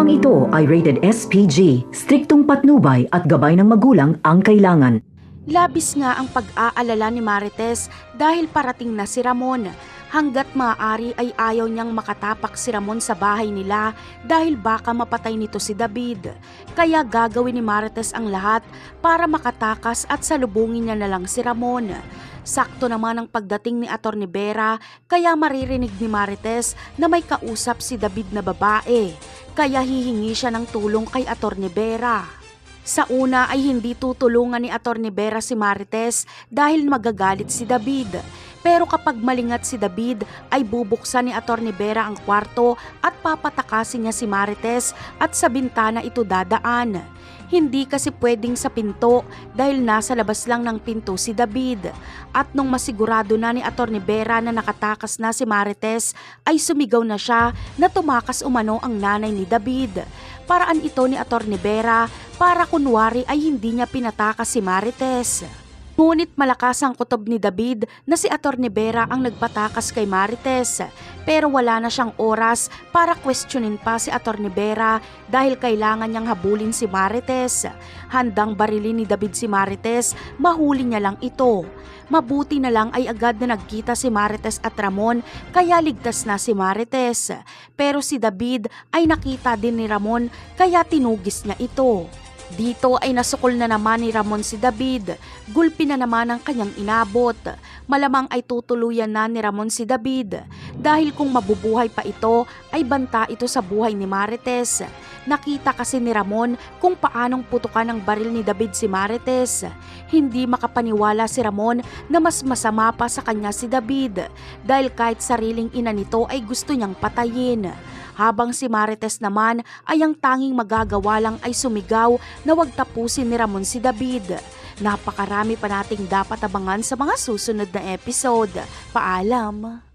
Programang ito ay rated SPG, striktong patnubay at gabay ng magulang ang kailangan. Labis nga ang pag-aalala ni Marites dahil parating na si Ramon. Hanggat maaari ay ayaw niyang makatapak si Ramon sa bahay nila dahil baka mapatay nito si David. Kaya gagawin ni Marites ang lahat para makatakas at salubungin niya na lang si Ramon. Sakto naman ang pagdating ni Atty. Vera kaya maririnig ni Marites na may kausap si David na babae. Kaya hihingi siya ng tulong kay Atty. Vera. Sa una ay hindi tutulungan ni Atty. Vera si Marites dahil magagalit si David. Pero kapag malingat si David ay bubuksan ni Atty. Vera ang kwarto at papatakasin niya si Marites at sa bintana ito dadaan. Hindi kasi pwedeng sa pinto dahil nasa labas lang ng pinto si David. At nung masigurado na ni Atty. Vera na nakatakas na si Marites ay sumigaw na siya na tumakas umano ang nanay ni David. Paraan ito ni Atty. Vera para kunwari ay hindi niya pinatakas si Marites. Ngunit malakas ang kutob ni David na si Atty. Vera ang nagpatakas kay Marites. Pero wala na siyang oras para questionin pa si Atty. Vera dahil kailangan niyang habulin si Marites. Handang barilin ni David si Marites, mahuli niya lang ito. Mabuti na lang ay agad na nagkita si Marites at Ramon kaya ligtas na si Marites. Pero si David ay nakita din ni Ramon kaya tinugis niya ito. Dito ay nasukol na naman ni Ramon si David. Gulpi na naman ang kanyang inabot. Malamang ay tutuluyan na ni Ramon si David. Dahil kung mabubuhay pa ito, ay banta ito sa buhay ni Marites. Nakita kasi ni Ramon kung paanong putukan ng baril ni David si Marites. Hindi makapaniwala si Ramon na mas masama pa sa kanya si David. Dahil kahit sariling ina nito ay gusto niyang patayin. Habang si Marites naman ay ang tanging magagawa lang ay sumigaw na wag tapusin ni Ramon si David. Napakarami pa nating dapat abangan sa mga susunod na episode. Paalam!